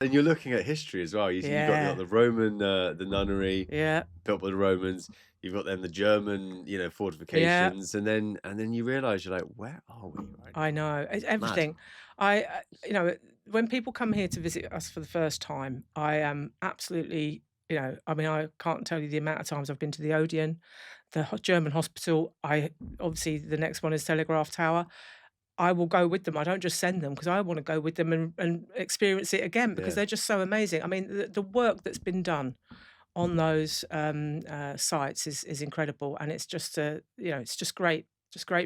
And you're looking at history as well. You've got Yeah, the Roman, the nunnery yeah, built by the Romans. You've got then the German, yeah. fortifications, and then you realise you're like, where are we right I now? know, it's Mad. everything. You know, when people come here to visit us for the first time, I am absolutely, I mean, I can't tell you the amount of times I've been to the Odeon, the German hospital. Obviously the next one is Telegraph Tower. I will go with them. I don't just send them because I want to go with them and experience it again because Yeah. they're just so amazing. I mean, the work that's been done on those sites is incredible, and it's just it's just great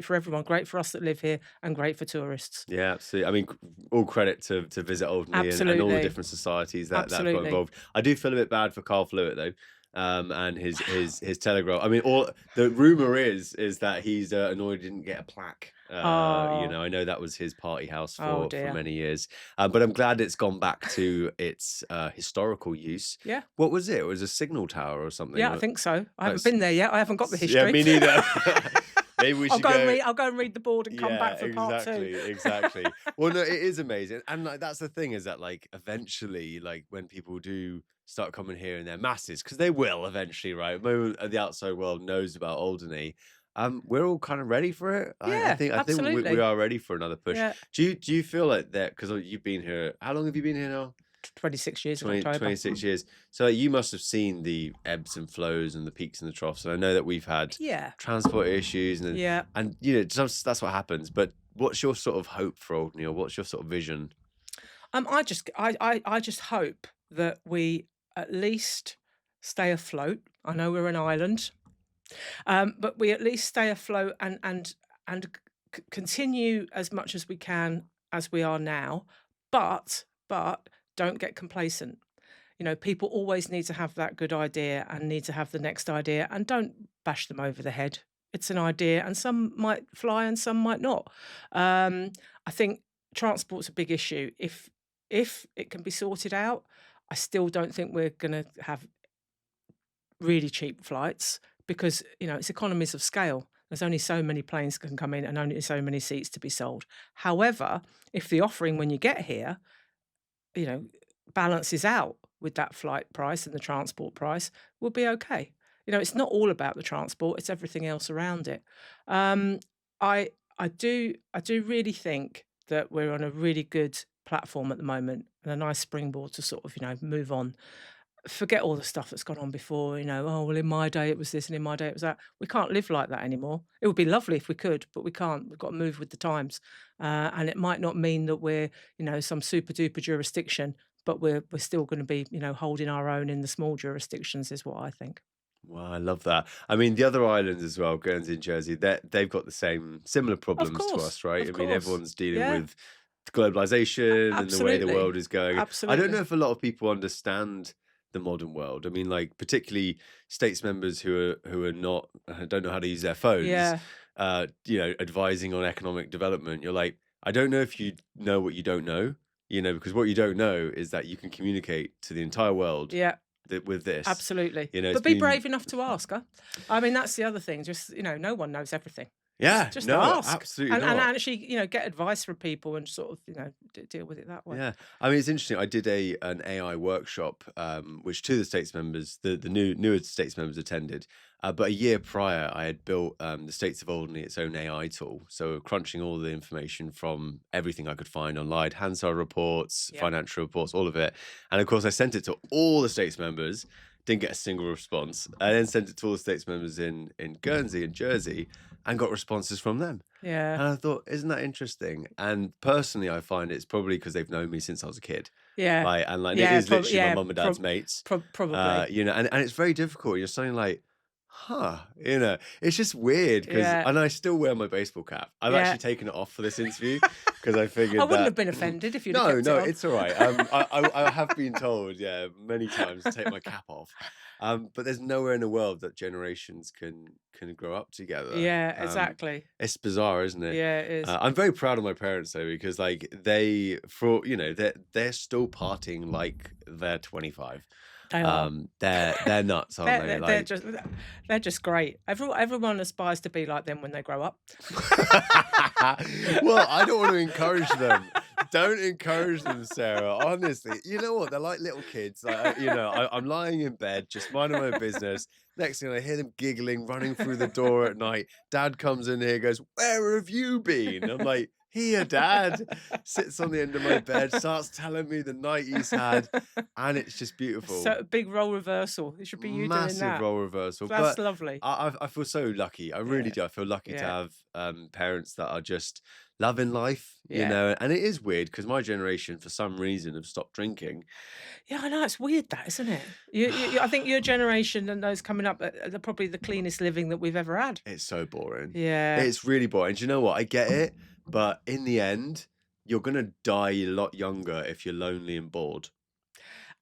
for everyone, great for us that live here, and great for tourists. Yeah, absolutely. I mean, all credit to Visit Alderney and all the Absolutely, different societies that have got absolutely. involved. I do feel a bit bad for Carl Flewitt though, and his Telegraph. I mean, all the rumor is that he's annoyed he didn't get a plaque. Oh, I know that was his party house oh for dear. many years, but I'm glad it's gone back to its historical use. Yeah, What was it? It was a signal tower or something. yeah, I think so. I haven't That's been there yet. I haven't got the yeah, history. me neither. Maybe we should go. I'll go and read the board and come Yeah, back for part two. exactly, exactly. Well, no, it is amazing, and like that's the thing is that like eventually, like when people do start coming here in their masses, because they will eventually, right? The moment the outside world knows about Alderney, we're all kind of ready for it. Yeah, I think we absolutely. are ready for another push. Yeah, Do you feel like that? Because you've been here. How long have you been here now? 26 years in 20 October. 26 years. So like, you must have seen the ebbs and flows and the peaks and the troughs. And I know that we've had Yeah, transport issues yeah. and that's what happens. But what's your sort of hope for Old Neil? What's your sort of vision? I just hope that we at least stay afloat. I know we're an island, but we at least stay afloat and continue as much as we can as we are now. But don't get complacent. People always need to have that good idea and need to have the next idea, and don't bash them over the head. It's an idea, and some might fly and some might not. I think transport's a big issue. If it can be sorted out, I still don't think we're going to have really cheap flights because it's economies of scale. There's only so many planes can come in and only so many seats to be sold. However, if the offering when you get here, you know, balances out with that flight price and the transport price, we'll be okay. It's not all about the transport; it's everything else around it. Um, I do really think that we're on a really good platform at the moment and a nice springboard to sort of move on. Forget all the stuff that's gone on before. Oh well, in my day it was this, and in my day it was that. We can't live like that anymore. It would be lovely if we could, but we can't. We've got to move with the times, and it might not mean that we're some super duper jurisdiction, but we're still going to be holding our own in the small jurisdictions, is what I think. Well, I love that. I mean, the other islands as well, Guernsey and Jersey, they've got the same similar problems to us, right? I Of mean, course, everyone's dealing yeah, with globalization and the way the absolutely, world is going. I don't know absolutely, if a lot of people understand the modern world. I mean, like particularly states members who are not don't know how to use their phones, yeah, advising on economic development. You're like, I don't know if you know what you don't know, because what you don't know is that you can communicate to the entire world yeah. with this. Absolutely. It's But be been brave enough to ask, huh? I mean, that's the other thing. Just, no one knows everything. Just yeah, just no, ask absolutely and not. actually, get advice from people and sort of, deal with it that way. Yeah, I mean it's interesting. I did an AI workshop, which two of the states members, the newer states members attended. But a year prior, I had built the States of Alderney its own AI tool. So crunching all the information from everything I could find online, Hansard reports, Yeah. financial reports, all of it. And of course, I sent it to all the states members. Didn't get a single response. I then sent it to all the states members in Guernsey and Jersey, and got responses from them. Yeah. And I thought, isn't that interesting? And personally, I find it's probably because they've known me since I was a kid. Yeah. And it Yeah, is literally my mum and dad's prob mates. probably. And it's very difficult. You're suddenly like, huh, it's just weird because, Yeah. and I still wear my baseball cap. I've Yeah. actually taken it off for this interview because I I figured wouldn't have that. been offended if you'd have No, kept it no, on. it's all right. I have been told, yeah, many times to take my cap off. But there's nowhere in the world that generations can grow up together. Yeah, exactly. It's bizarre, isn't it? Yeah, it is. I'm very proud of my parents though, because like they're still partying like they're 25. They are. They're nuts, aren't they? They're Like, just great. Everyone aspires to be like them when they grow up. well, I don't want to encourage them. Don't encourage them, Sarah. Honestly, you know what? They're like little kids. Like, I'm lying in bed, just minding my business. Next thing I hear them giggling, running through the door at night. Dad comes in here, goes, "Where have you been?" I'm like, "Here, Dad." Sits on the end of my bed, starts telling me the night he's had, and it's just beautiful. So big role reversal. It should be you doing Massive that. role reversal, That's but lovely. I feel so lucky. I really Yeah. do. I feel lucky to Yeah. have parents that are just loving life, Yeah. and it is weird because my generation, for some reason, have stopped drinking. Yeah, I know, it's weird that, isn't it? I think your generation and those coming up are probably the cleanest living that we've ever had. It's so boring. Yeah. It's really boring. Do you know what? I get it, but in the end, you're gonna die a lot younger if you're lonely and bored.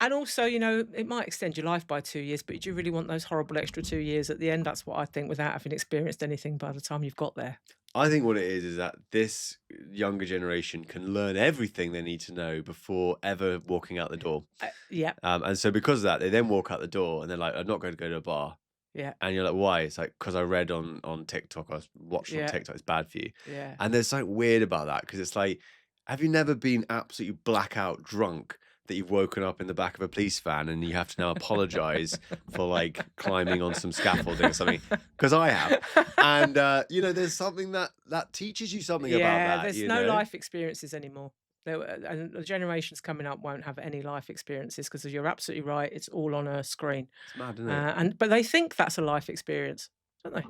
And also, it might extend your life by 2 years, but do you really want those horrible extra 2 years at the end? That's what I think, without having experienced anything by the time you've got there. I think what it is that this younger generation can learn everything they need to know before ever walking out the door. Yeah, And so because of that, they then walk out the door and they're like, "I'm not going to go to a bar." yeah, And you're like, "Why?" It's like, "'Cause I read on TikTok, I watched on yeah, TikTok, it's bad for you." yeah. And there's something weird about that because it's like, have you never been absolutely blackout drunk that you've woken up in the back of a police van and you have to now apologize for, like, climbing on some scaffolding or something? Because I have. And, there's something that teaches you something about Yeah, that, there's no life experiences anymore. And the generations coming up won't have any life experiences because you're absolutely right. It's all on a screen, It's mad, isn't it? but they think that's a life experience, don't they?